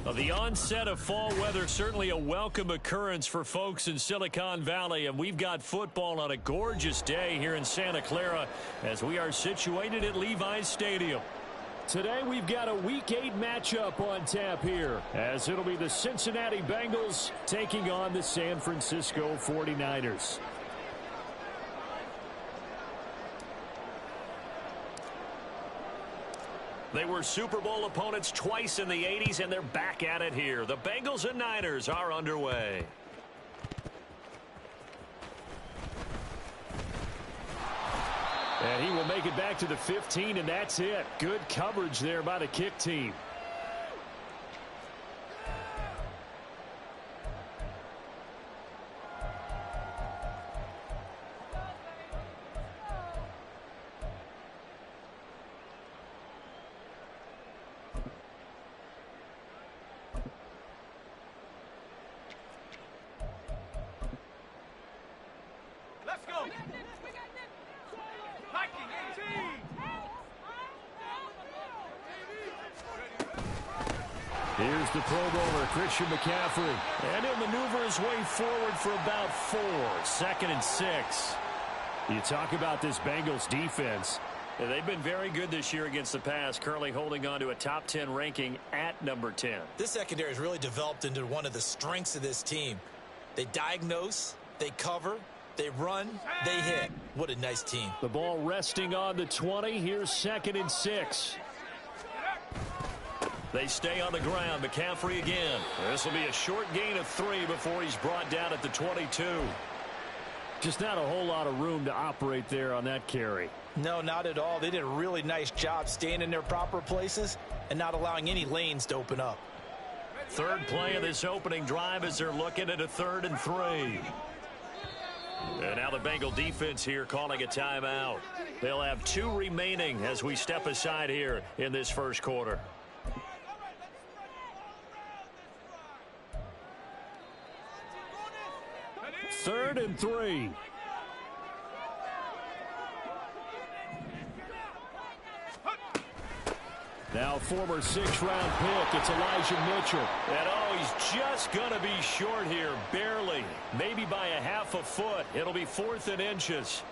Well, the onset of fall weather, certainly a welcome occurrence for folks in Silicon Valley, and we've got football on a gorgeous day here in Santa Clara as we are situated at Levi's Stadium. Today we've got a Week 8 matchup on tap here, as it'll be the Cincinnati Bengals taking on the San Francisco 49ers. They were Super Bowl opponents twice in the 80s, and they're back at it here. The Bengals and Niners are underway. And he will make it back to the 15, and that's it. Good coverage there by the kick team. Here's the Pro Bowler, Christian McCaffrey. And he'll maneuver his way forward for about 4. 2nd and 6. You talk about this Bengals defense. Yeah, they've been very good this year against the pass, currently holding on to a top 10 ranking at number 10. This secondary has really developed into one of the strengths of this team. They diagnose, they cover, they run, they hit. What a nice team. The ball resting on the 20. Here's 2nd and 6. They stay on the ground. McCaffrey again. This will be a short gain of 3 before he's brought down at the 22. Just not a whole lot of room to operate there on that carry. No, not at all. They did a really nice job staying in their proper places and not allowing any lanes to open up. Third play of this opening drive as they're looking at a 3rd and 3. And now the Bengal defense here calling a timeout. They'll have 2 remaining as we step aside here in this first quarter. 3rd and 3. Now former 6th-round pick, it's Elijah Mitchell. And he's just going to be short here, barely. Maybe by a half a foot. It'll be 4th and inches.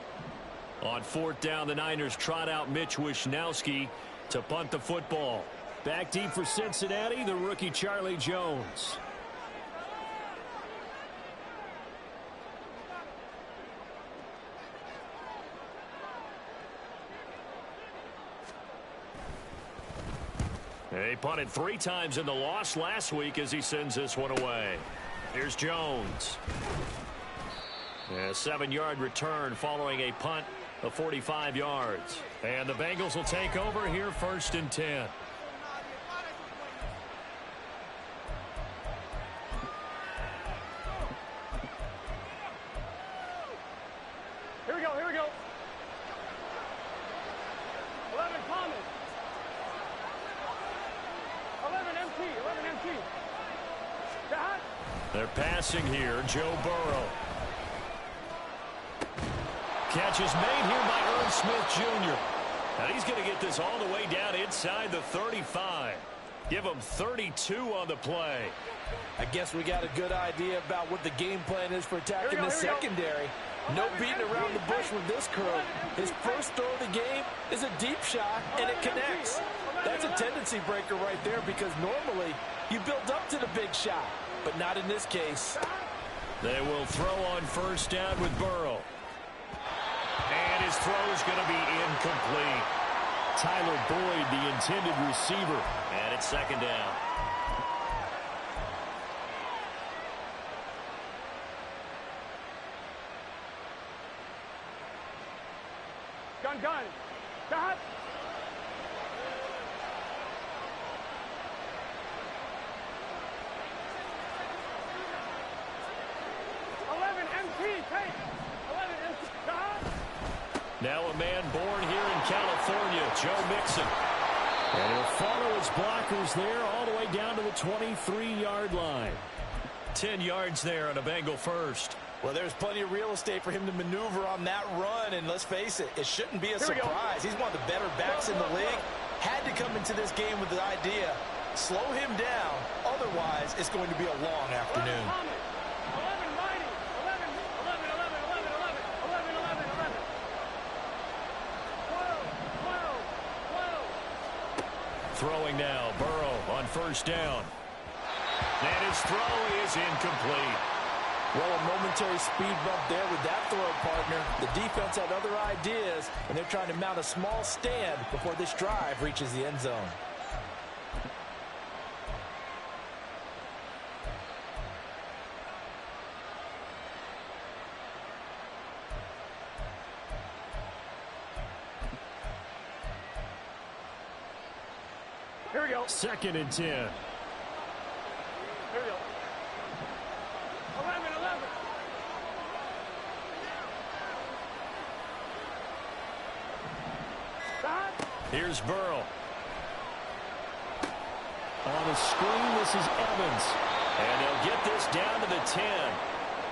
On 4th down, the Niners trot out Mitch Wishnowski to punt the football. Back deep for Cincinnati, the rookie Charlie Jones. He punted 3 times in the loss last week as he sends this one away. Here's Jones. A 7-yard return following a punt of 45 yards. And the Bengals will take over here 1st and 10. Here we go, here we go. 11 Thomas. 11 MT. They're passing here. Joe Burrow. Catch is made here by Irv Smith Jr. And he's going to get this all the way down inside the 35. Give him 32 on the play. I guess we got a good idea about what the game plan is for attacking the secondary. No beating around the bush with this crew. His first throw of the game is a deep shot, and it connects. That's a tendency breaker right there because normally you build up to the big shot, but not in this case. They will throw on 1st down with Burrow. And his throw is going to be incomplete. Tyler Boyd, the intended receiver. And it's 2nd down. Gun. Got. 11 MT. Take. 11 MT. Now a man born here in California, Joe Mixon. And he'll follow his blockers there all the way down to the 23-yard line. 10 yards there on a Bengal first. Well, there's plenty of real estate for him to maneuver on that run, and let's face it, it shouldn't be a surprise. He's one of the better backs in the league. Had to come into this game with the idea, slow him down. Otherwise, it's going to be a long afternoon. 11 Mighty. 11, 11, 11, 11, 11, 11, 11, 11. 12, 12, 12. Throwing now, Burrow on first down. And his throw is incomplete. Well, a momentary speed bump there with that throw, partner. The defense had other ideas, and they're trying to mount a small stand before this drive reaches the end zone. Here we go. 2nd and 10. Here we go. 11, 11. Stop. Here's Burrow. On the screen, this is Evans. And they'll get this down to the 10.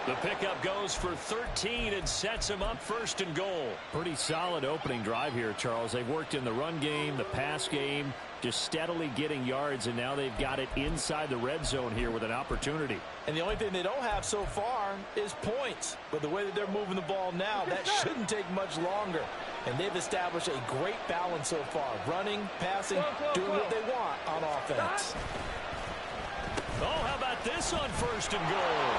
The pickup goes for 13 and sets him up 1st and goal. Pretty solid opening drive here, Charles. They've worked in the run game, the pass game, just steadily getting yards, and now they've got it inside the red zone here with an opportunity. And the only thing they don't have so far is points. But the way that they're moving the ball now, that shouldn't take much longer. And they've established a great balance so far. Running, passing, doing what they want on offense. Oh, how about this on 1st and goal?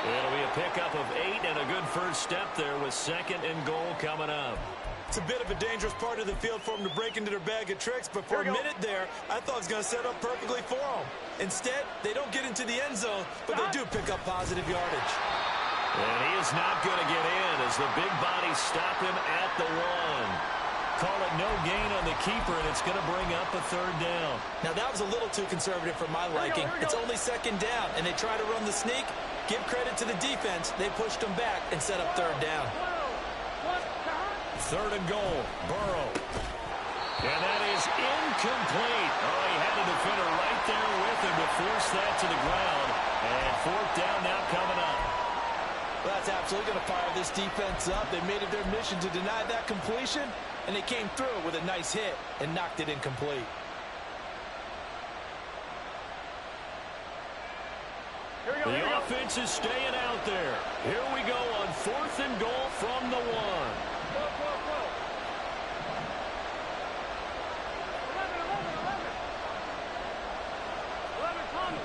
It'll be a pickup of 8 and a good first step there with 2nd and goal coming up. It's a bit of a dangerous part of the field for them to break into their bag of tricks, but for a minute there, I thought it was going to set up perfectly for them. Instead, they don't get into the end zone, but they do pick up positive yardage. And he is not going to get in as the big bodies stop him at the 1. Call it no gain on the keeper, and it's going to bring up a 3rd down. Now, that was a little too conservative for my liking. It's only 2nd down, and they try to run the sneak. Give credit to the defense. They pushed them back and set up 3rd down. 3rd and goal, Burrow. And that is incomplete. Oh, he had a defender right there with him to force that to the ground. And 4th down now coming up. Well, that's absolutely going to fire this defense up. They made it their mission to deny that completion, and they came through with a nice hit and knocked it incomplete. The offense is staying out there. Here we go on 4th and goal from the 1. 11, 11. 11 Thomas.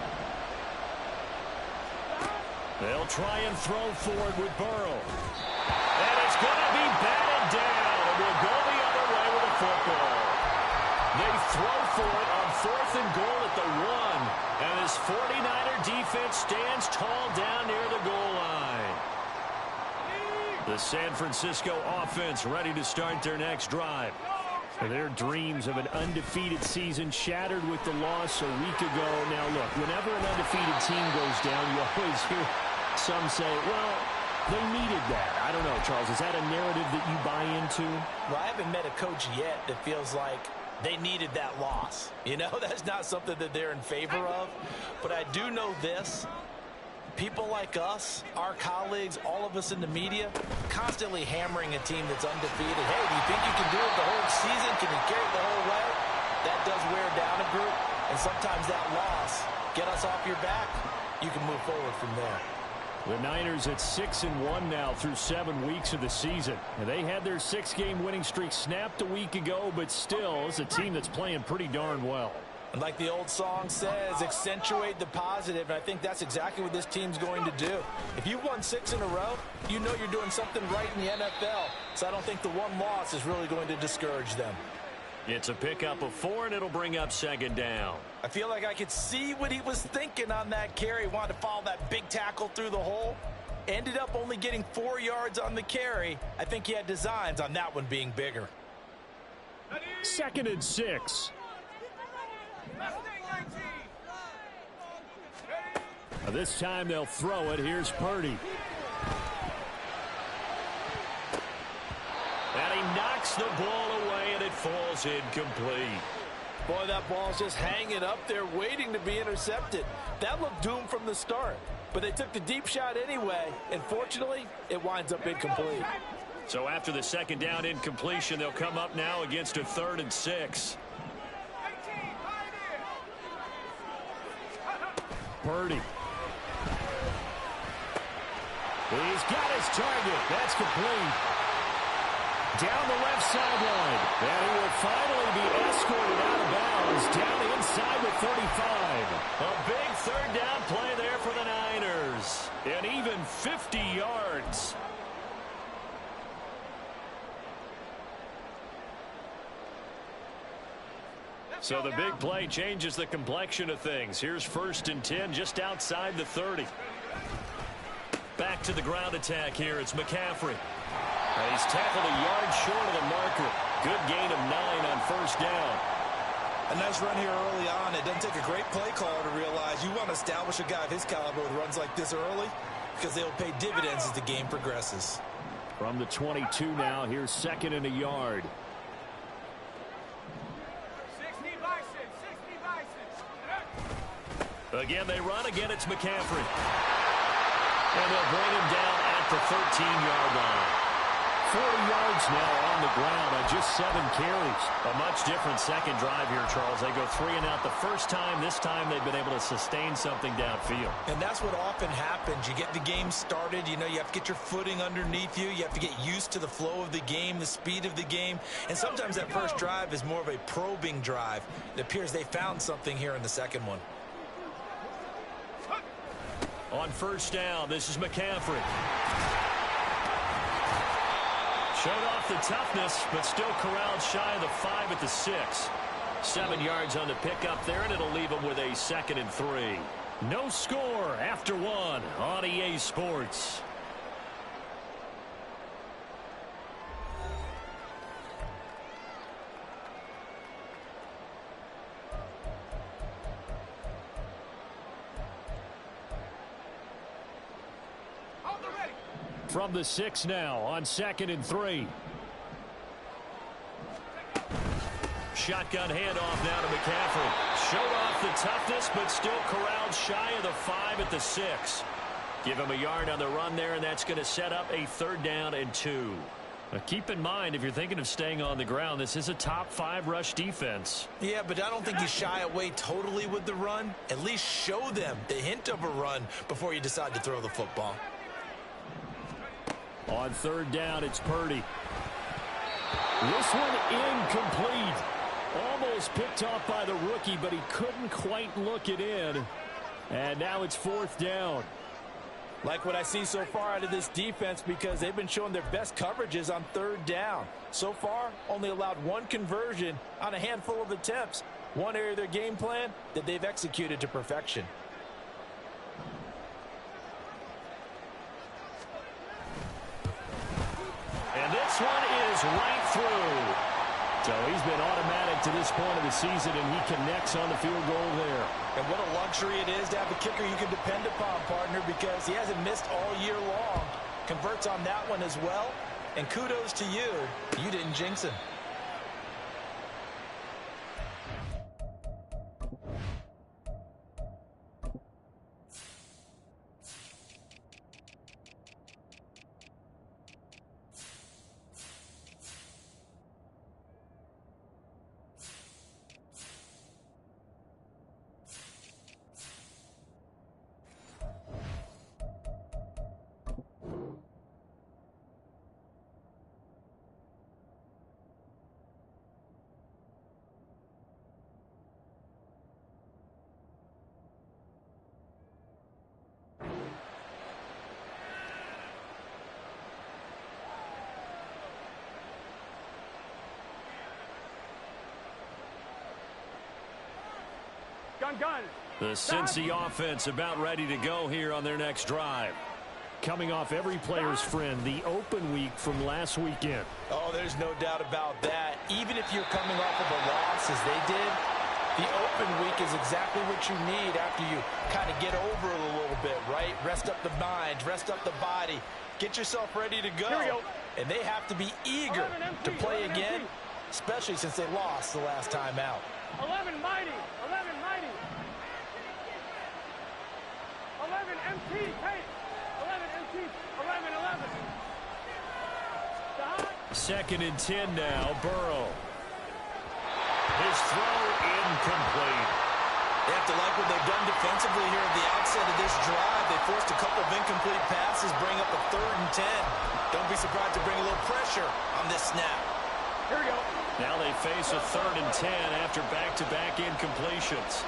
They'll try and throw forward with Burrow. And it's going to be batted down. And we'll go the other way with the football. They throw for it on 4th and goal at the 1. And this 49er defense stands tall down near the goal line. The San Francisco offense ready to start their next drive. Their dreams of an undefeated season shattered with the loss a week ago. Now, look, whenever an undefeated team goes down, you always hear some say, well, they needed that. I don't know, Charles. Is that a narrative that you buy into? Well, I haven't met a coach yet that feels like they needed that loss. You know, that's not something that they're in favor of. But I do know this. People like us, our colleagues, all of us in the media, constantly hammering a team that's undefeated. Hey, do you think you can do it the whole season? Can you carry it the whole way? That does wear down a group. And sometimes that loss, get us off your back, you can move forward from there. The Niners at 6-1 now through 7 weeks of the season. And they had their 6-game winning streak snapped a week ago, but still, it's a team that's playing pretty darn well. And like the old song says, accentuate the positive. And I think that's exactly what this team's going to do. If you've won 6 in a row, you know you're doing something right in the NFL. So I don't think the one loss is really going to discourage them. It's a pickup of 4, and it'll bring up 2nd down. I feel like I could see what he was thinking on that carry. Wanted to follow that big tackle through the hole. Ended up only getting 4 yards on the carry. I think he had designs on that one being bigger. 2nd and 6. This time they'll throw it. Here's Purdy. And he knocks the ball away, and it falls incomplete. Boy, that ball's just hanging up there waiting to be intercepted. That looked doomed from the start. But they took the deep shot anyway, and fortunately, it winds up incomplete. So after the 2nd down incompletion, they'll come up now against a 3rd and 6. Purdy. He's got his target. That's complete. Down the left sideline. And he will finally be escorted out of bounds down inside the 35. A big third down play there for the Niners. And even 50 yards. So the big play changes the complexion of things. Here's 1st and 10 just outside the 30. Back to the ground attack here. It's McCaffrey. And he's tackled a yard short of the marker. Good gain of 9 on 1st down. A nice run here early on. It doesn't take a great play caller to realize you want to establish a guy of his caliber with runs like this early because they'll pay dividends as the game progresses. From the 22 now, here's 2nd and a yard. 60 Bison. Again, they run. Again, it's McCaffrey. And they'll bring him down at the 13-yard line. 40 yards now on the ground on just 7 carries. A much different second drive here, Charles. They go 3 and out the first time. This time they've been able to sustain something downfield. And that's what often happens. You get the game started. You know, you have to get your footing underneath you. You have to get used to the flow of the game, the speed of the game. And sometimes that first drive is more of a probing drive. It appears they found something here in the second one. On 1st down, this is McCaffrey. Showed off the toughness, but still corralled shy of the 5 at the 6. 7 yards on the pickup there, and it'll leave him with a 2nd and 3. No score after 1 on EA Sports. From the 6 now on 2nd and 3. Shotgun handoff now to McCaffrey. Showed off the toughness, but still corralled shy of the 5 at the 6. Give him a yard on the run there, and that's going to set up a 3rd down and 2. Now keep in mind, if you're thinking of staying on the ground, this is a top 5 rush defense. Yeah, but I don't think you shy away totally with the run. At least show them the hint of a run before you decide to throw the football. On 3rd down, it's Purdy. This one incomplete. Almost picked off by the rookie, but he couldn't quite look it in. And now it's 4th down. Like what I see so far out of this defense because they've been showing their best coverages on 3rd down. So far, only allowed 1 conversion on a handful of attempts. One area of their game plan that they've executed to perfection. And this one is right through. So he's been automatic to this point of the season, and he connects on the field goal there. And what a luxury it is to have a kicker you can depend upon, partner, because he hasn't missed all year long. Converts on that one as well. And kudos to you. You didn't jinx him. Gun. The Cincy offense about ready to go here on their next drive. Coming off every player's friend, the open week from last weekend. Oh, there's no doubt about that. Even if you're coming off of a loss as they did, the open week is exactly what you need after you kind of get over it a little bit, right? Rest up the mind, rest up the body, get yourself ready to go. Here we go. And they have to be eager to play again, especially since they lost the last time out. 11 mighty. 11 MT, tape. 11 MT, 11. 2nd and 10 now, Burrow. His throw incomplete. They have to like what they've done defensively here at the outside. forced a couple of incomplete passes, bring up a 3rd and 10. Don't be surprised to bring a little pressure on this snap. Here we go. Now they face a 3rd and 10 after back-to-back incompletions.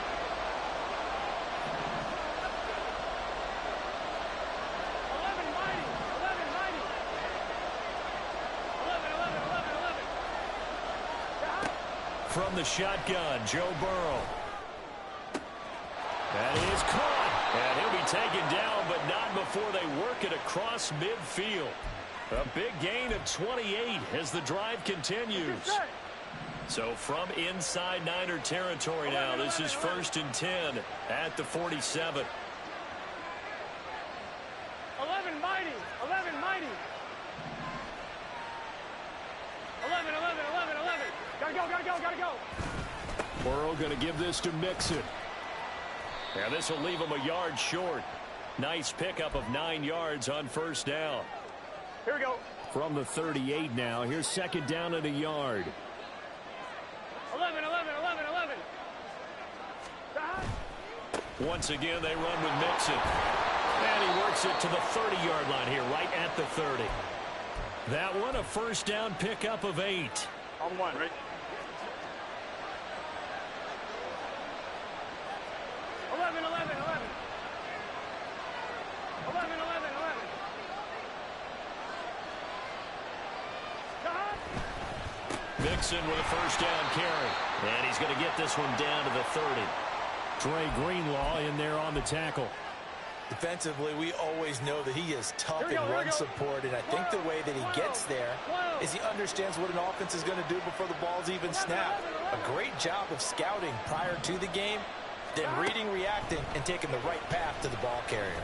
11 mighty. 11 mighty. 11. From the shotgun, Joe Burrow. That is caught. And he'll be taken down, but not before they work it across midfield. A big gain of 28 as the drive continues. So from inside Niner territory now, this is 1st and 10 at the 47. 11 mighty. 11 mighty. 11. Gotta go. Burrow going to give this to Mixon. And this will leave him a yard short. Nice pickup of 9 yards on 1st down. Here we go. From the 38 now, here's 2nd down and a yard. 11. Once again, they run with Mixon. And he works it to the 30-yard line here, right at the 30. That one, a 1st down pickup of 8. On 1, right? 11. 11. Mixon with a 1st down carry. And he's going to get this one down to the 30. Dre Greenlaw in there on the tackle. Defensively, we always know that he is tough in run support, and I think the way that he gets there is he understands what an offense is going to do before the ball's even snapped. A great job of scouting prior to the game, then reading, reacting, and taking the right path to the ball carrier.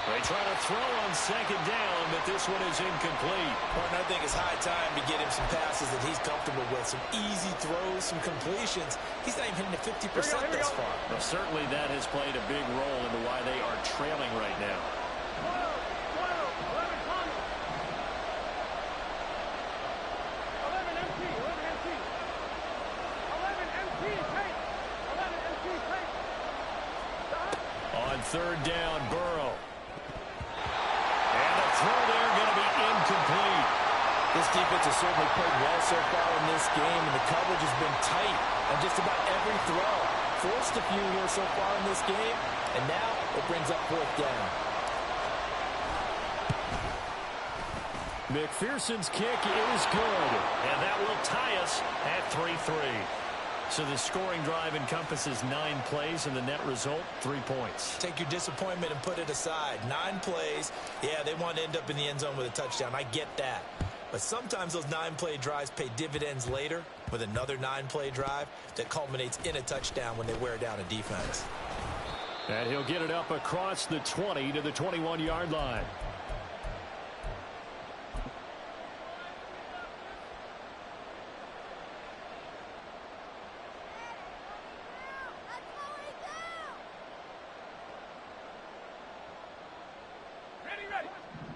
They try to throw on 2nd down, but this one is incomplete. Martin, I think it's high time to get him some passes that he's comfortable with, some easy throws, some completions. He's not even hitting the 50% thus far. Well, certainly that has played a big role into why they are trailing right now. 11 MT. 11 MT, take. On 3rd down, Burrow. And the throw there going to be incomplete. This defense has certainly played well so far in this game, and the coverage has been tight on just about every throw. Forced a few here so far in this game, and now it brings up 4th down. McPherson's kick is good, and that will tie us at 3-3. So the scoring drive encompasses 9 plays, and the net result, 3 points. Take your disappointment and put it aside. 9 plays. Yeah, they want to end up in the end zone with a touchdown. I get that. But sometimes those 9-play drives pay dividends later with another 9-play drive that culminates in a touchdown when they wear down a defense. And he'll get it up across the 20 to the 21-yard line.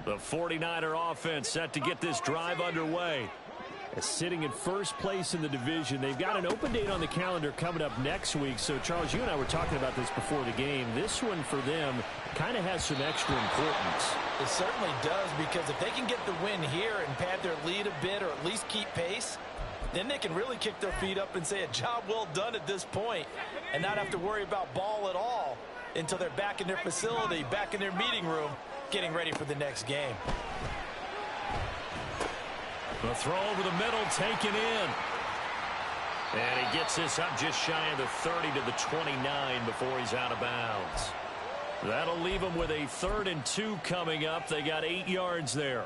The 49er offense set to get this drive underway. Sitting in 1st place in the division. They've got an open date on the calendar coming up next week. So, Charles, you and I were talking about this before the game. This one for them kind of has some extra importance. It certainly does, because if they can get the win here and pad their lead a bit or at least keep pace, then they can really kick their feet up and say a job well done at this point and not have to worry about ball at all until they're back in their facility, back in their meeting room, getting ready for the next game. The throw over the middle taken in. And he gets this up just shy of the 30 to the 29 before he's out of bounds. That'll leave him with a 3rd and 2 coming up. They got 8 yards there.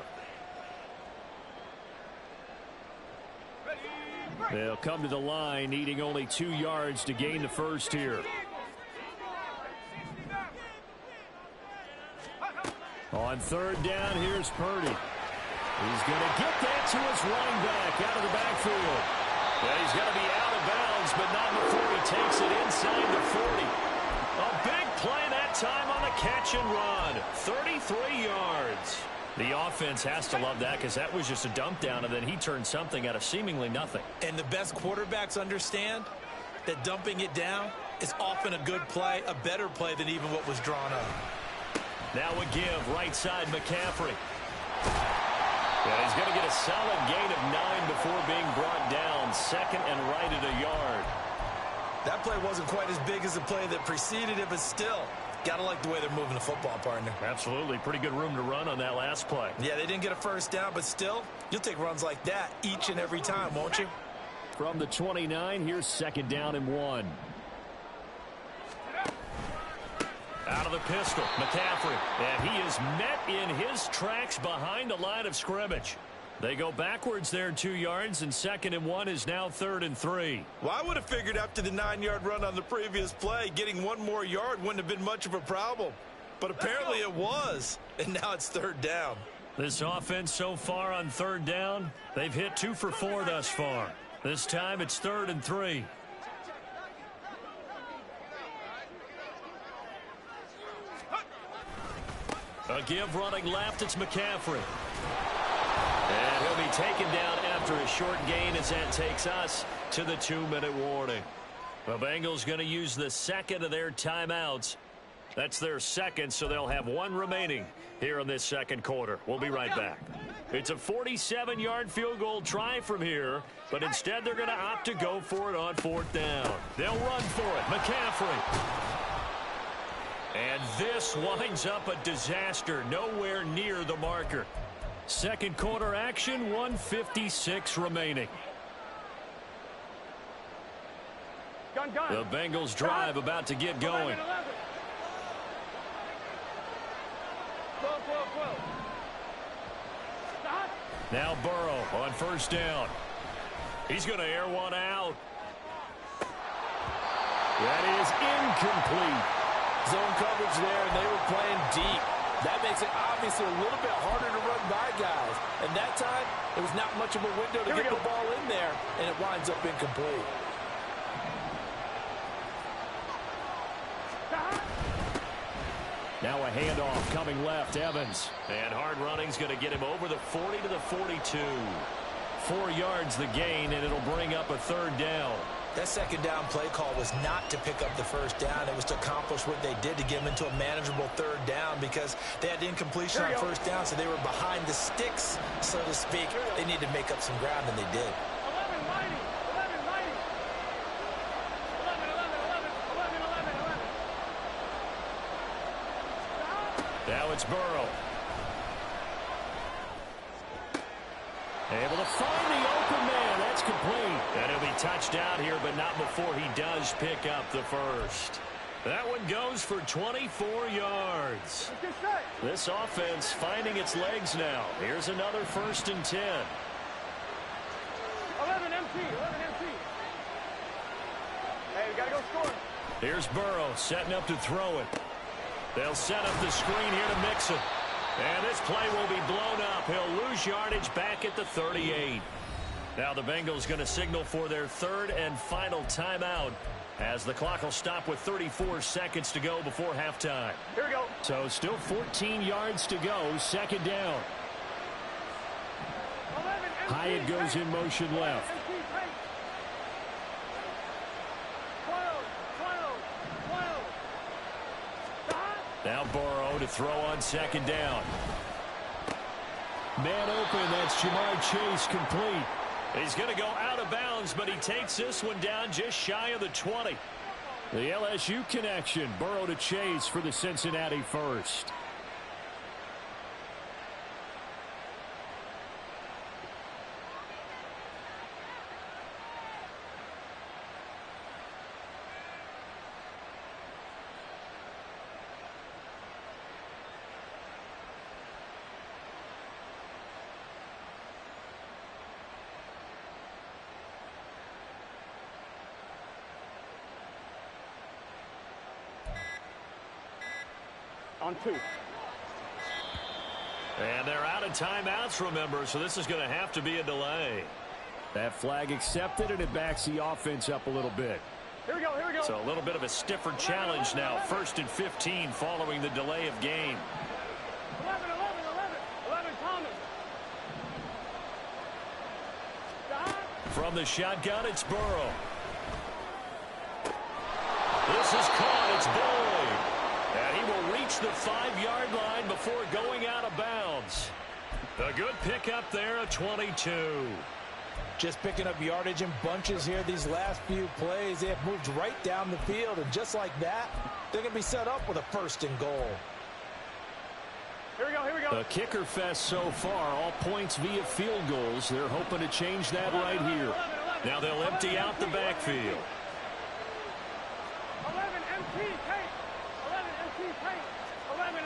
They'll come to the line needing only 2 yards to gain the first here. On 3rd down, here's Purdy. He's going to get that to his running back out of the backfield. Yeah, he's going to be out of bounds, but not before he takes it inside the 40. A big play that time on the catch and run. 33 yards. The offense has to love that, because that was just a dump down, and then he turned something out of seemingly nothing. And the best quarterbacks understand that dumping it down is often a good play, a better play than even what was drawn up. Now a give, right side, McCaffrey. And he's going to get a solid gain of 9 before being brought down. Second and right at a yard. That play wasn't quite as big as the play that preceded it, but still, got to like the way they're moving the football, partner. Absolutely. Pretty good room to run on that last play. Yeah, they didn't get a first down, but still, you'll take runs like that each and every time, won't you? From the 29, here's second down and 1. Out of the pistol, McCaffrey. And he is met in his tracks behind the line of scrimmage. They go backwards there 2 yards, and second and 1 is now third and 3. Well, I would have figured after the 9-yard run on the previous play, getting one more yard wouldn't have been much of a problem. But apparently it was, and now it's third down. This offense so far on third down, they've hit 2 for 4 thus far. This time it's third and 3. A give running left, it's McCaffrey. And he'll be taken down after a short gain as that takes us to the 2-minute warning. The Bengals going to use the second of their timeouts. That's their second, so they'll have 1 remaining here in this second quarter. We'll be right back. It's a 47-yard field goal try from here, but instead they're going to opt to go for it on 4th down. They'll run for it. McCaffrey. And this winds up a disaster, nowhere near the marker. Second quarter action, 1:56 remaining. Gun. The Bengals drive about to get going. 12. Stop. Now Burrow on first down. He's going to air one out. That is incomplete. Zone coverage there, and they were playing deep. That makes it obviously a little bit harder to run by guys. And that time, there was not much of a window to get the ball in there, and it winds up incomplete. Now a handoff coming left, Evans. And hard running's going to get him over the 40 to the 42. 4 yards the gain, and it'll bring up a third down. That second down play call was not to pick up the first down. It was to accomplish what they did to get them into a manageable third down because they had incompletion on first down, so they were behind the sticks, so to speak. They needed to make up some ground, and they did. 11, mighty. 11. Now it's Burrow. Able to find the open man. That's complete. And he'll be touched out here, but not before he does pick up the first. That one goes for 24 yards. This offense finding its legs now. Here's another 1st and 10. 11 MT. Hey, we got to go score. Here's Burrow setting up to throw it. They'll set up the screen here to Mixon. And this play will be blown up. He'll lose yardage back at the 38. Now the Bengals going to signal for their third and final timeout as the clock will stop with 34 seconds to go before halftime. Here we go. So still 14 yards to go. Second down. 11 MT. Hyatt goes in motion left. 12. Now Burrow to throw on second down. Man open, that's Jamar Chase complete. He's going to go out of bounds, but he takes this one down just shy of the 20. The LSU connection, Burrow to Chase for the Cincinnati first. On 2. And they're out of timeouts, remember, so this is going to have to be a delay. That flag accepted, and it backs the offense up a little bit. Here we go. So a little bit of a stiffer challenge now. 1st and 15 following the delay of game. 11 Thomas. From the shotgun, it's Burrow. This is caught. It's Boyd. And he will reach the 5-yard line before going out of bounds. A good pickup there at 22. Just picking up yardage in bunches here these last few plays. They have moved right down the field, and just like that, they're going to be set up with a 1st and goal. Here we go, here we go. A kicker fest so far. All points via field goals. They're hoping to change that right here. Now they'll empty out the backfield. 11 MT tape. 11 MT tape. 11.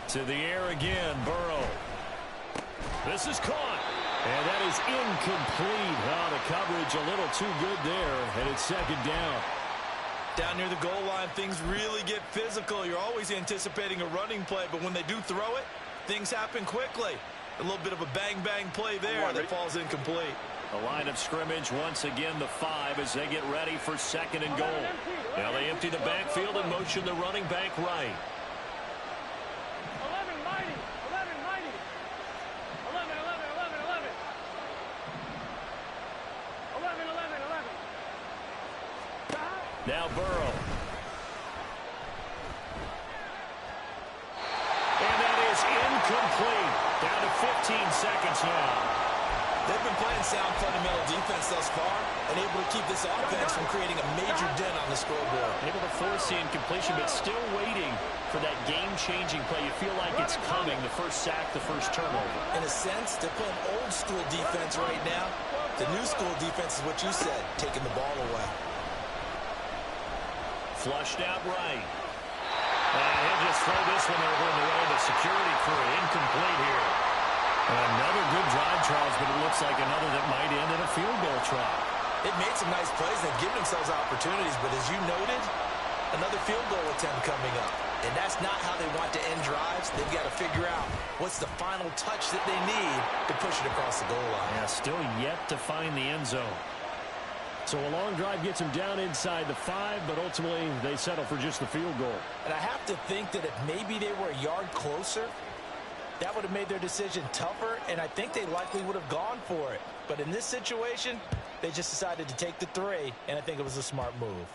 To the air again, Burrow. This is caught. And that is incomplete. Oh, the coverage a little too good there, and it's 2nd down. Down near the goal line, things really get physical. You're always anticipating a running play, but when they do throw it, things happen quickly. A little bit of a bang-bang play there that falls incomplete. The line of scrimmage, once again, the 5 as they get ready for 2nd and goal. Now they empty the backfield and motion the running back right. 11 mighty. 11 mighty. 11. 11. Now Burrow. And that is incomplete. Down to 15 seconds now. They've been playing sound fundamental defense thus far and able to keep this offense from creating a major dent on the scoreboard. Able to force the incompletion, but still waiting for that game-changing play. You feel like it's coming, the first sack, the first turnover. In a sense, they're playing old-school defense right now. The new-school defense is what you said, taking the ball away. Flushed out right. And he'll just throw this one over in the way of the security crew. Incomplete here. Another good drive, Charles, but it looks like another that might end in a field goal try. They've made some nice plays. They've given themselves opportunities, but as you noted, another field goal attempt coming up. And that's not how they want to end drives. They've got to figure out what's the final touch that they need to push it across the goal line. Yeah, still yet to find the end zone. So a long drive gets them down inside the 5, but ultimately they settle for just the field goal. And I have to think that if maybe they were a yard closer, that would have made their decision tougher, and I think they likely would have gone for it. But in this situation, they just decided to take the 3, and I think it was a smart move.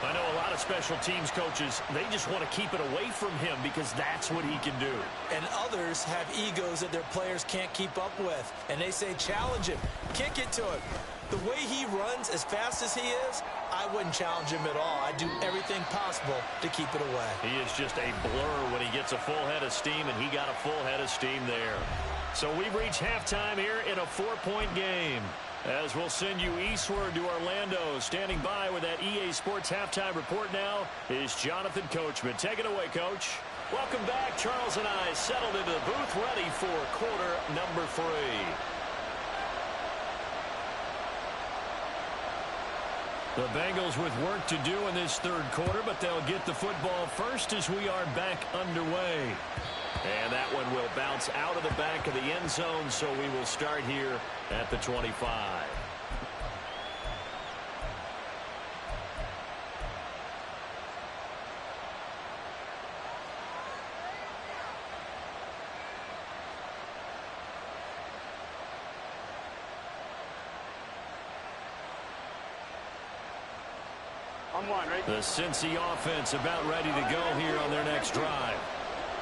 I know a lot of special teams coaches, they just want to keep it away from him because that's what he can do. And others have egos that their players can't keep up with. And they say, challenge him, kick it to him. The way he runs as fast as he is, I wouldn't challenge him at all. I'd do everything possible to keep it away. He is just a blur when he gets a full head of steam, and he got a full head of steam there. So we've reached halftime here in a 4-point game. As we'll send you eastward to Orlando. Standing by with that EA Sports halftime report now is Jonathan Coachman. Take it away, Coach. Welcome back. Charles and I settled into the booth, ready for quarter number 3. The Bengals with work to do in this 3rd quarter, but they'll get the football first as we are back underway. And that one will bounce out of the back of the end zone, so we will start here at the 25. On one, right? The Cincy offense about ready to go here on their next drive.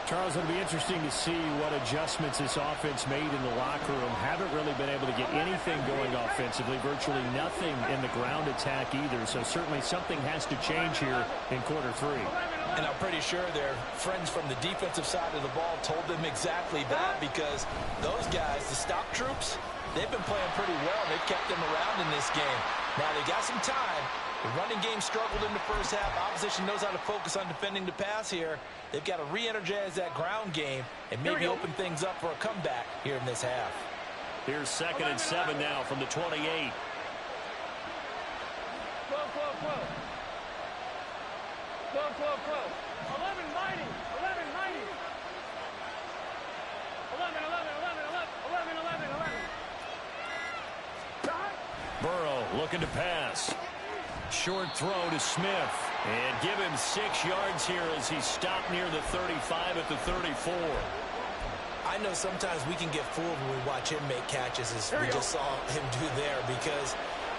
Charles, it'll be interesting to see what adjustments this offense made in the locker room. Haven't really been able to get anything going offensively, virtually nothing in the ground attack either. So certainly something has to change here in quarter 3. And I'm pretty sure their friends from the defensive side of the ball told them exactly that, because those guys, the stop troops, they've been playing pretty well. They've kept them around in this game. Now they got some time. The running game struggled in the first half. Opposition knows how to focus on defending the pass here. They've got to re-energize that ground game and maybe open things up for a comeback here in this half. Here's 2nd and 7 now from the 28. 12. 12. 11 mighty. 11 Looking to pass. Short throw to Smith. And give him 6 yards here as he's stopped near the 35 at the 34. I know sometimes we can get fooled when we watch him make catches, as we just saw him do there, because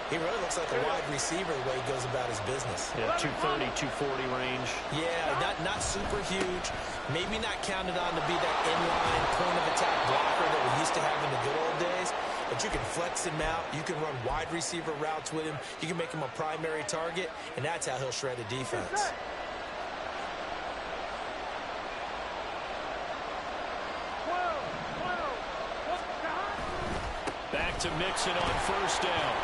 he really looks like a wide receiver the way he goes about his business. Yeah, 230, 240 range. Yeah, not super huge. Maybe not counted on to be that inline point-of-attack blocker that we used to have in the good old days. But you can flex him out. You can run wide receiver routes with him. You can make him a primary target, and that's how he'll shred a defense. Back to Mixon on first down.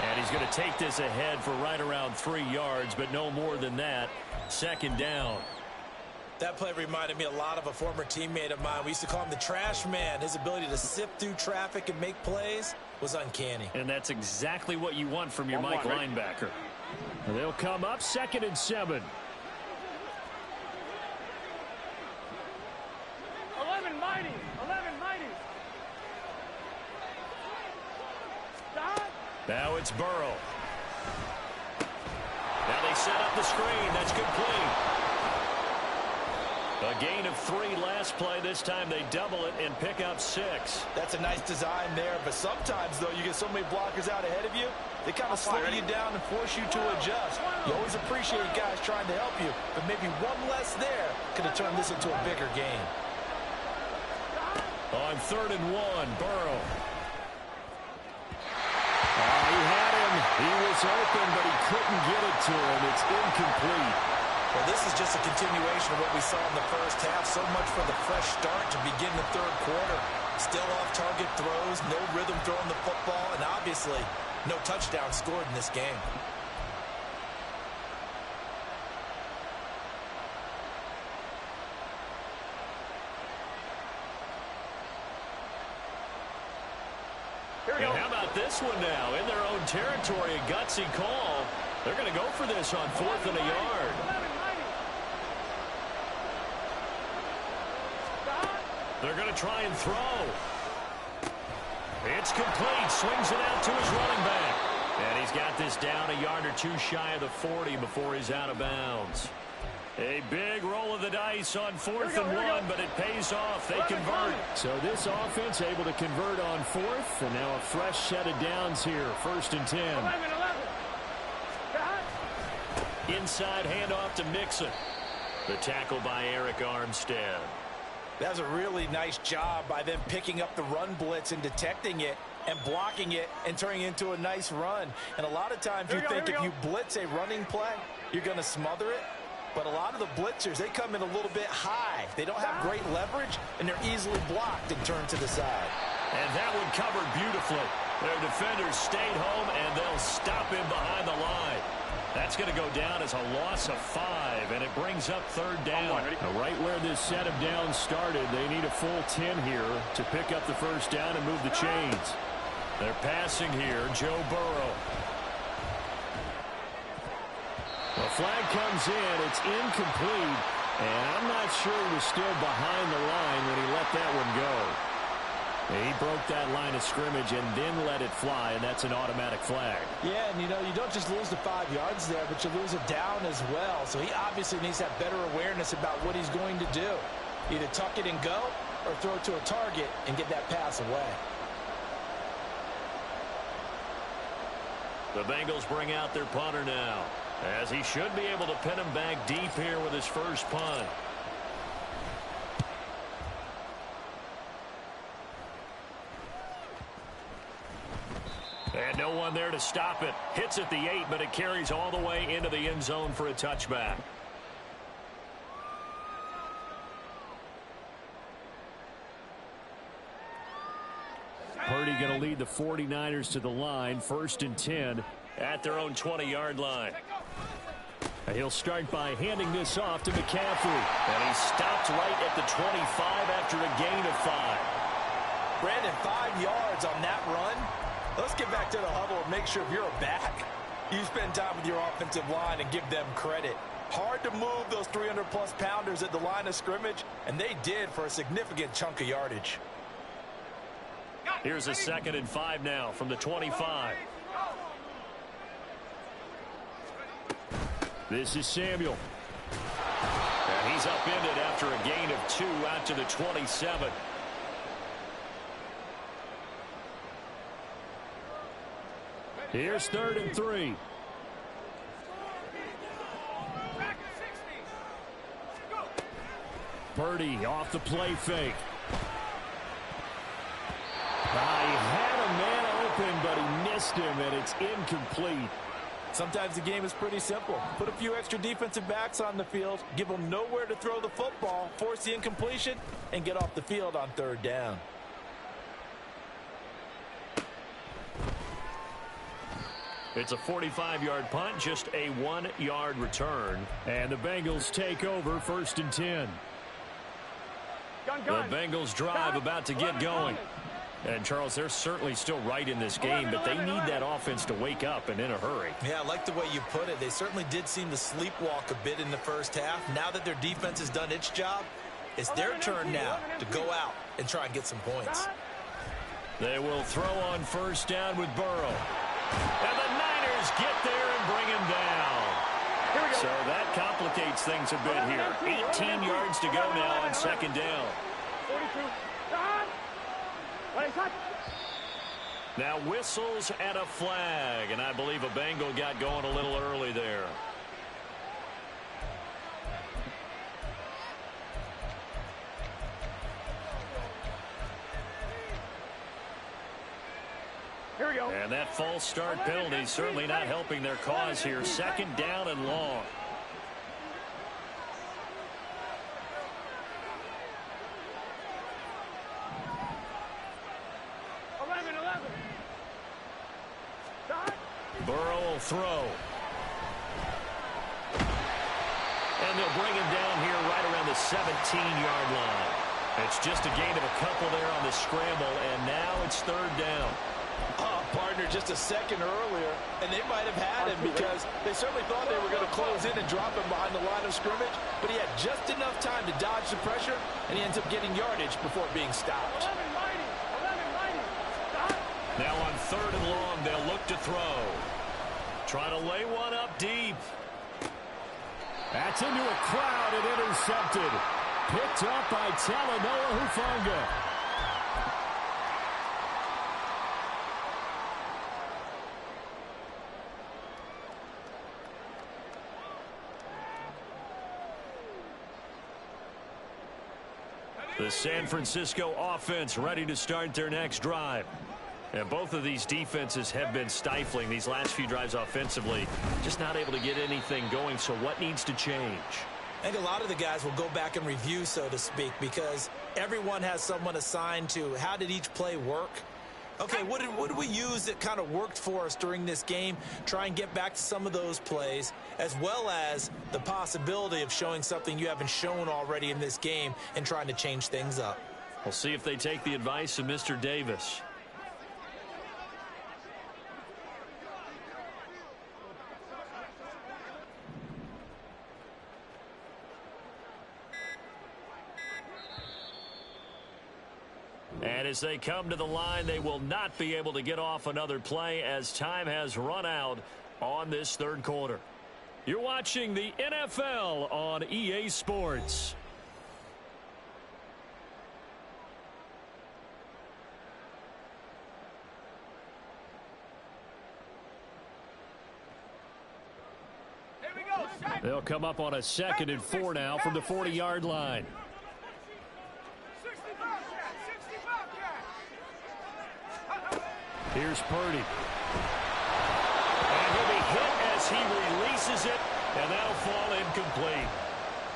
And he's going to take this ahead for right around 3 yards, but no more than that. Second down. That play reminded me a lot of a former teammate of mine. We used to call him the trash man. His ability to sift through traffic and make plays was uncanny. And that's exactly what you want from your Mike linebacker. They'll come up 2nd and 7. 11 mighty. 11 mighty. Stop. Now it's Burrow. Now they set up the screen. That's complete. A gain of 3 last play. This time they double it and pick up 6. That's a nice design there, but sometimes, though, you get so many blockers out ahead of you, they kind of slow you down and force you to adjust. You always appreciate guys trying to help you, but maybe one less there could have turned this into a bigger game. On 3rd and 1, Burrow. He had him. He was open, but he couldn't get it to him. It's incomplete. Well, this is just a continuation of what we saw in the first half. So much for the fresh start to begin the 3rd quarter. Still off-target throws, no rhythm throwing the football, and obviously no touchdown scored in this game. And how about this one now? In their own territory, a gutsy call. They're going to go for this on 4th and a yard. They're going to try and throw. It's complete. Swings it out to his running back. And he's got this down a yard or 2 shy of the 40 before he's out of bounds. A big roll of the dice on 4th and 1, but it pays off. They convert. So this offense able to convert on 4th, and now a fresh set of downs here. 1st and 10. 11. Inside handoff to Mixon. The tackle by Eric Armstead. That was a really nice job by them picking up the run blitz and detecting it and blocking it and turning it into a nice run. And a lot of times you think if you blitz a running play, you're going to smother it. But a lot of the blitzers, they come in a little bit high. They don't have great leverage, and they're easily blocked and turned to the side. And that one covered beautifully. Their defenders stayed home, and they'll stop him behind the line. That's going to go down as a loss of 5, and it brings up 3rd down. Right where this set of downs started, they need a full 10 here to pick up the 1st down and move the chains. They're passing here, Joe Burrow. The flag comes in. It's incomplete, and I'm not sure he was still behind the line when he let that one go. He broke that line of scrimmage and then let it fly, and that's an automatic flag. Yeah, and you know, you don't just lose the 5 yards there, but you lose a down as well. So he obviously needs to have better awareness about what he's going to do. Either tuck it and go or throw it to a target and get that pass away. The Bengals bring out their punter now, as he should be able to pin him back deep here with his first punt. And no one there to stop it. Hits at the 8, but it carries all the way into the end zone for a touchback. Purdy going to lead the 49ers to the line. 1st and 10 at their own 20-yard line. He'll start by handing this off to McCaffrey. And he stopped right at the 25 after a gain of 5. Brandon, 5 yards on that run. Let's get back to the huddle and make sure if you're a back, you spend time with your offensive line and give them credit. Hard to move those 300-plus pounders at the line of scrimmage, and they did for a significant chunk of yardage. Here's a 2nd and 5 now from the 25. This is Samuel. And he's upended after a gain of 2 out to the 27. Here's 3rd and 3. Purdy off the play fake. He had a man open, but he missed him, and it's incomplete. Sometimes the game is pretty simple. Put a few extra defensive backs on the field, give them nowhere to throw the football, force the incompletion, and get off the field on 3rd down. It's a 45-yard punt, just a 1-yard return. And the Bengals take over 1st and 10. The Bengals drive about to get going. And, Charles, they're certainly still right in this game, but they need that offense to wake up and in a hurry. Yeah, I like the way you put it. They certainly did seem to sleepwalk a bit in the first half. Now that their defense has done its job, it's their turn now to go out and try and get some points. They will throw on 1st down with Burrow. And the Niners get there and bring him down. So that complicates things a bit here. 18 yards to go now on 2nd down. 42. Now whistles and a flag, and I believe a Bengal got going a little early there. Here we go. And that false start penalty certainly not helping their cause here. 2nd down and long. Burrow will throw. And they'll bring him down here right around the 17-yard line. It's just a gain of a couple there on the scramble, and now it's 3rd down. Partner, just a second earlier, and they might have had him because they certainly thought they were going to close in and drop him behind the line of scrimmage, but he had just enough time to dodge the pressure, and he ends up getting yardage before being stopped. 11 mighty. 11 mighty. Stop. Now on 3rd and long, they'll look to throw. Trying to lay one up deep. That's into a crowd and intercepted. Picked up by Talanoa Hufanga. The San Francisco offense ready to start their next drive. And both of these defenses have been stifling these last few drives offensively. Just not able to get anything going, so what needs to change? I think a lot of the guys will go back and review, so to speak, because everyone has someone assigned to how did each play work. Okay, what did we use that kind of worked for us during this game? Try and get back to some of those plays, as well as the possibility of showing something you haven't shown already in this game and trying to change things up. We'll see if they take the advice of Mr. Davis. And as they come to the line, they will not be able to get off another play as time has run out on this 3rd quarter. You're watching the NFL on EA Sports. Here we go. They'll come up on a 2nd and 4 now from the 40-yard line. 65 cat. 65 cat. Here's Purdy. And he'll be hit as he releases it, and that'll fall incomplete.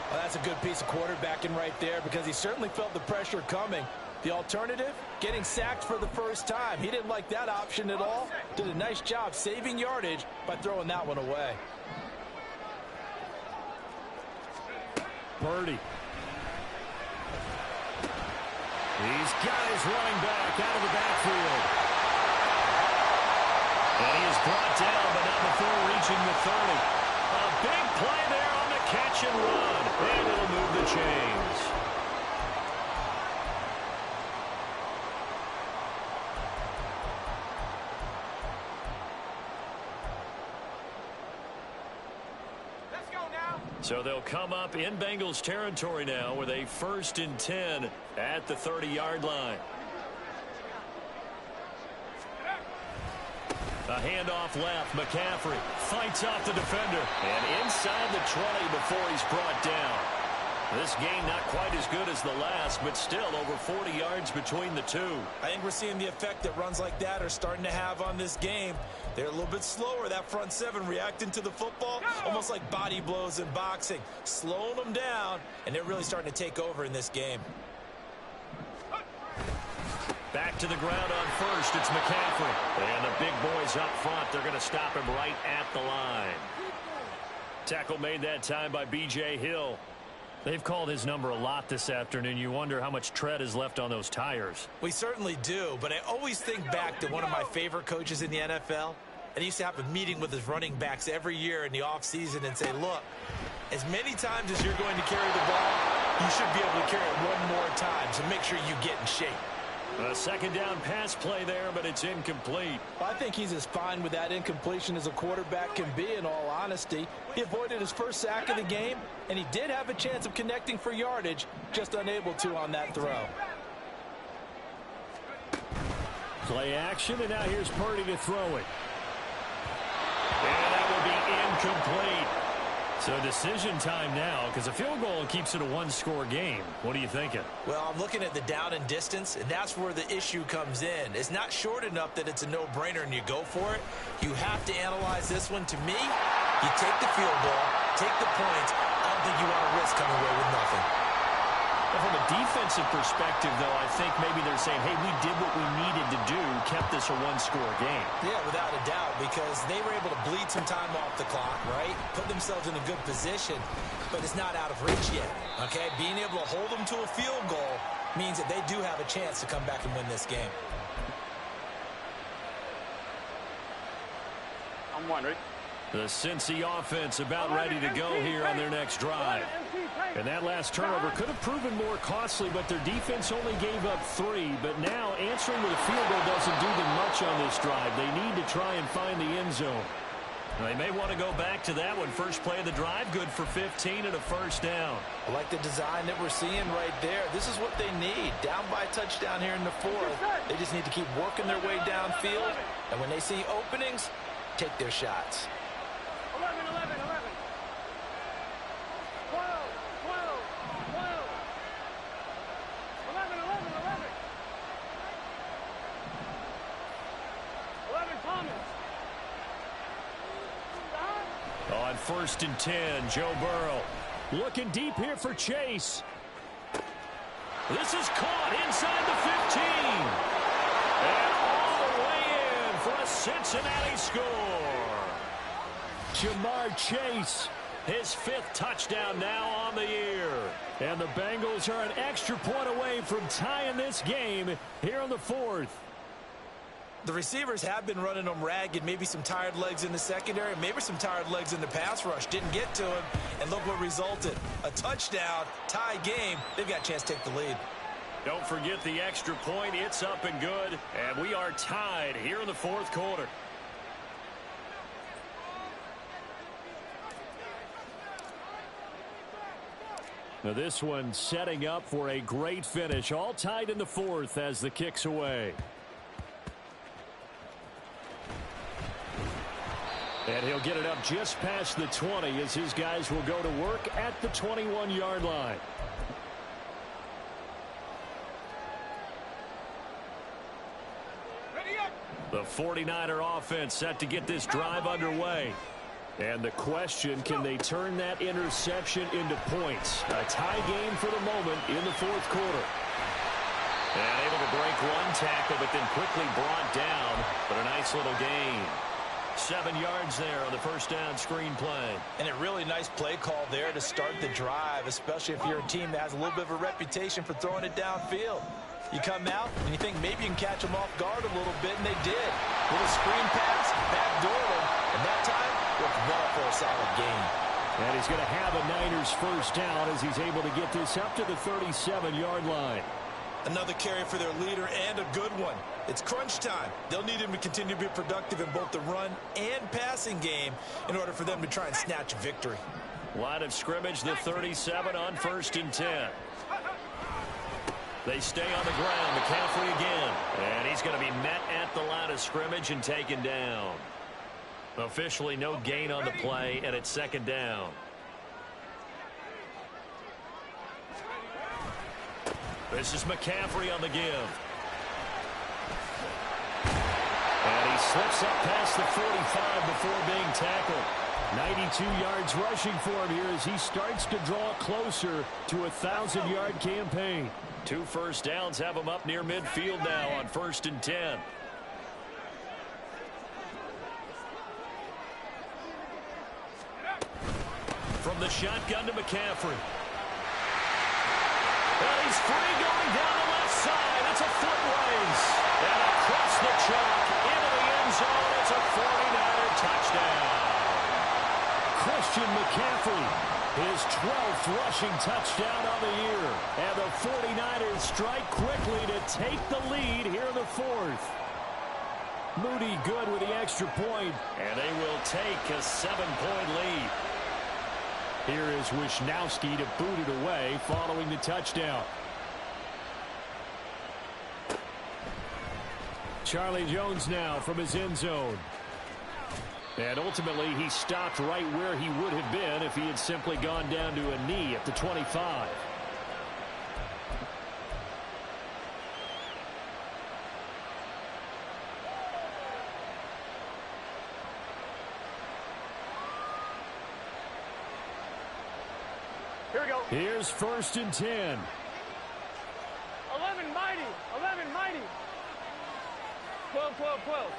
Well, that's a good piece of quarterbacking right there because he certainly felt the pressure coming. The alternative, getting sacked for the first time. He didn't like that option at all. Did a nice job saving yardage by throwing that one away. Purdy. These guys running back out of the backfield. And he is brought down, but not before reaching the 30. A big play there on the catch and run. And it'll move the chains. Let's go. So they'll come up in Bengals territory now with a 1st and 10 at the 30-yard line. A handoff left. McCaffrey fights off the defender. And inside the 20 before he's brought down. This game not quite as good as the last, but still over 40 yards between the two. I think we're seeing the effect that runs like that are starting to have on this game. They're a little bit slower, that front seven, reacting to the football, almost like body blows in boxing, slowing them down, and they're really starting to take over in this game. Back to the ground on first. It's McCaffrey. And the big boys up front. They're going to stop him right at the line. Tackle made that time by B.J. Hill. They've called his number a lot this afternoon. You wonder how much tread is left on those tires. We certainly do, but I always think back to one of my favorite coaches in the NFL. And he used to have a meeting with his running backs every year in the offseason and say, look, as many times as you're going to carry the ball, you should be able to carry it one more time, so make sure you get in shape. A second down pass play there, but it's incomplete. I think he's as fine with that incompletion as a quarterback can be, in all honesty. He avoided his first sack of the game, and he did have a chance of connecting for yardage, just unable to on that throw. Play action, and now here's Purdy to throw it. And that will be incomplete. So decision time now, because a field goal keeps it a one-score game. What are you thinking? Well, I'm looking at the down and distance, and that's where the issue comes in. It's not short enough that it's a no-brainer and you go for it. You have to analyze this one. To me, you take the field goal, take the points. I don't think you want to risk coming away with nothing. Well, from a defensive perspective, though, I think maybe they're saying, hey, we did what we needed to do, kept this a one-score game. Yeah, without a doubt, because they were able to bleed some time off the clock, right? Put themselves in a good position, but it's not out of reach yet, okay? Being able to hold them to a field goal means that they do have a chance to come back and win this game. I'm wondering. The Cincy offense about ready to go here on their next drive. And that last turnover could have proven more costly, but their defense only gave up 3. But now answering with a field goal doesn't do them much on this drive. They need to try and find the end zone. They may want to go back to that one. First play of the drive, good for 15 and a first down. I like the design that we're seeing right there. This is what they need. Down by a touchdown here in the 4th. They just need to keep working their way downfield. And when they see openings, take their shots. 11, 11, 11. 12, 12, 12. 11, 11, 11. 11, Thomas. On 1st and 10, Joe Burrow looking deep here for Chase. This is caught inside the 15. And all the way in for a Cincinnati score. Jamar Chase, his 5th touchdown now on the year. And the Bengals are an extra point away from tying this game here in the 4th. The receivers have been running them ragged. Maybe some tired legs in the secondary, maybe some tired legs in the pass rush. Didn't get to him, and look what resulted. A touchdown, tie game. They've got a chance to take the lead. Don't forget the extra point. It's up and good, and we are tied here in the 4th quarter. Now this one setting up for a great finish. All tied in the 4th as the kick's away. And he'll get it up just past the 20 as his guys will go to work at the 21-yard line. The 49er offense set to get this drive underway. And the question, can they turn that interception into points? A tie game for the moment in the 4th quarter. And able to break one tackle, but then quickly brought down. But a nice little gain. 7 yards there on the first down screen play. And a really nice play call there to start the drive, especially if you're a team that has a little bit of a reputation for throwing it downfield. You come out and you think maybe you can catch them off guard a little bit, and they did. Little screen pass, backdoor them, and that time worked well for a solid gain. And he's going to have a Niners first down as he's able to get this up to the 37-yard line. Another carry for their leader, and a good one. It's crunch time. They'll need him to continue to be productive in both the run and passing game in order for them to try and snatch a victory. Line of scrimmage, the 37 on 1st and 10. They stay on the ground. McCaffrey again. And he's going to be met at the line of scrimmage and taken down. Officially no gain on the play, and it's 2nd down. This is McCaffrey on the give. And he slips up past the 45 before being tackled. 92 yards rushing for him here as he starts to draw closer to a 1,000-yard campaign. 2 first downs have him up near midfield now on 1st and 10. From the shotgun to McCaffrey. And he's free going down the left side. It's a foot race. And across the chalk into the end zone. It's a 49er touchdown. Christian McCaffrey, his 12th rushing touchdown on the year. And the 49ers strike quickly to take the lead here in the 4th. Moody good with the extra point. And they will take a 7-point lead. Here is Wisnowski to boot it away following the touchdown. Charlie Jones now from his end zone. And ultimately he stopped right where he would have been if he had simply gone down to a knee at the 25. Here we go. Here's 1st and 10. 11 mighty. 11 mighty. 12, 12, 12.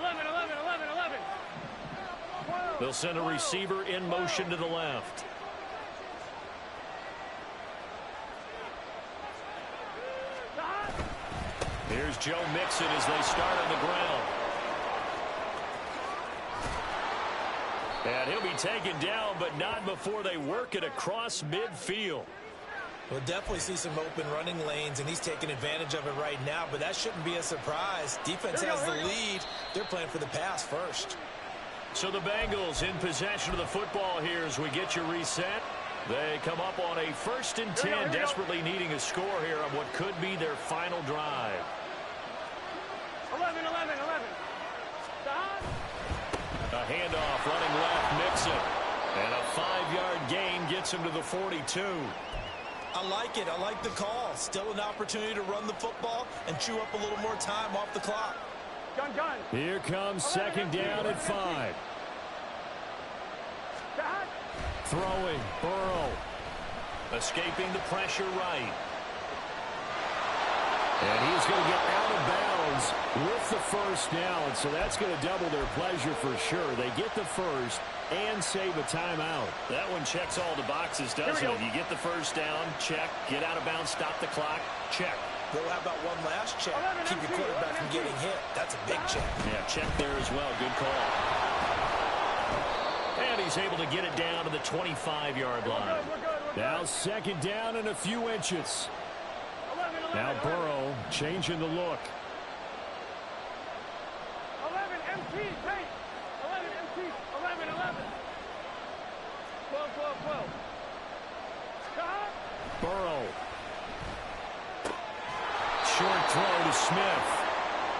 11, 11, 11, 11. 12, They'll send a 12, receiver in motion to the left. Here's Joe Mixon as they start on the ground. And he'll be taken down, but not before they work it across midfield. We'll definitely see some open running lanes, and he's taking advantage of it right now, but that shouldn't be a surprise. Defense has the lead. They're playing for the pass first. So the Bengals in possession of the football here as we get you reset. They come up on a 1st and 10, desperately needing a score here on what could be their final drive. 11, 11, 11. Stop. A handoff running left, Mixon. And a 5-yard gain gets him to the 42. I like it. I like the call. Still an opportunity to run the football and chew up a little more time off the clock. Gun, gun. Here comes 2nd down at 5. Stop. Throwing, Burrow. Escaping the pressure right. And he's going to get out of bounds with the 1st down. So that's going to double their pleasure for sure. They get the 1st and save a timeout. That one checks all the boxes, doesn't it? You get the 1st down, check. Get out of bounds, stop the clock, check. Well, how about one last check? Keep your quarterback from getting hit. That's a big check. Yeah, check there as well. Good call. And he's able to get it down to the 25-yard line. Now 2nd down and a few inches. Now Burrow changing the look. 11 MT, take. 11 MT, 11, 11. 12, 12, 12. Stop. Burrow. Short throw to Smith.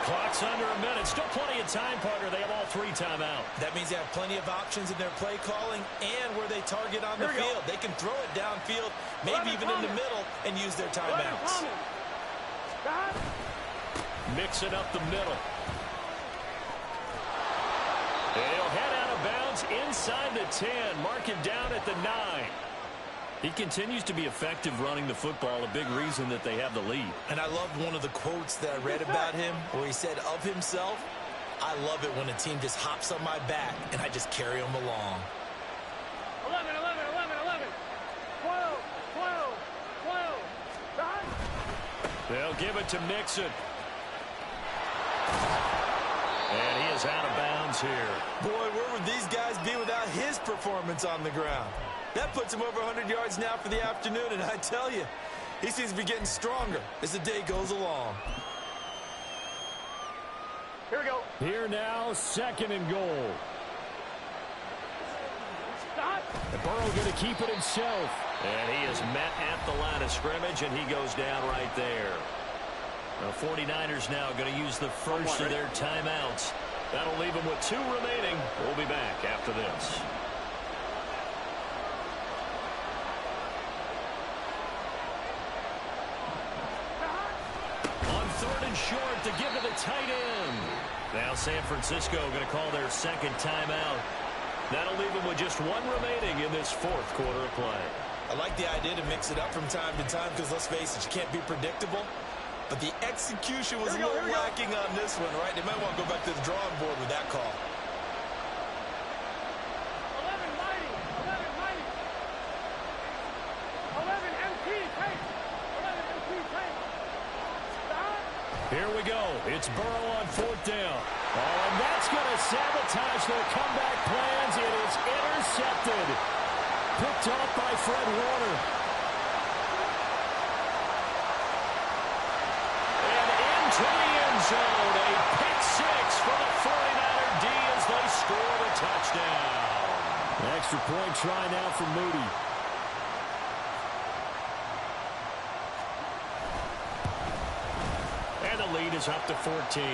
Clock's under a minute. Still plenty of time, partner. They have all 3 timeouts. That means they have plenty of options in their play calling and where they target on the field. They can throw it downfield, maybe even in the middle, and use their timeouts. Mixing up the middle. And he'll head out of bounds inside the 10. Mark him down at the 9. He continues to be effective running the football, a big reason that they have the lead. And I love one of the quotes that I read about him where he said of himself, I love it when a team just hops on my back and I just carry them along. 11, 11, 11, 11. 12, 12, 12. Stop. They'll give it to Mixon. And he is out of bounds here. Boy, where would these guys be without his performance on the ground? That puts him over 100 yards now for the afternoon, and I tell you, he seems to be getting stronger as the day goes along. Here we go. Here now, 2nd and goal. And Burrow going to keep it himself. And he is met at the line of scrimmage, and he goes down right there. The 49ers now going to use the first of their timeouts. That'll leave them with 2 remaining. We'll be back after this. On 3rd and short to give to the tight end. Now San Francisco going to call their second timeout. That'll leave them with just 1 remaining in this 4th quarter of play. I like the idea to mix it up from time to time because, let's face it, you can't be predictable. But the execution was a little lacking on this one, right? They might want to go back to the drawing board with that call. 11 mighty. 11 mighty. 11 MT tape. 11 MT tape. Stop. Here we go. It's Burrow on 4th down. Oh, and that's going to sabotage their comeback plans. It is intercepted. Picked off by Fred Warner. And into the end zone. A pick 6 for the 49er D as they score the touchdown. An extra point try now for Moody. And the lead is up to 14.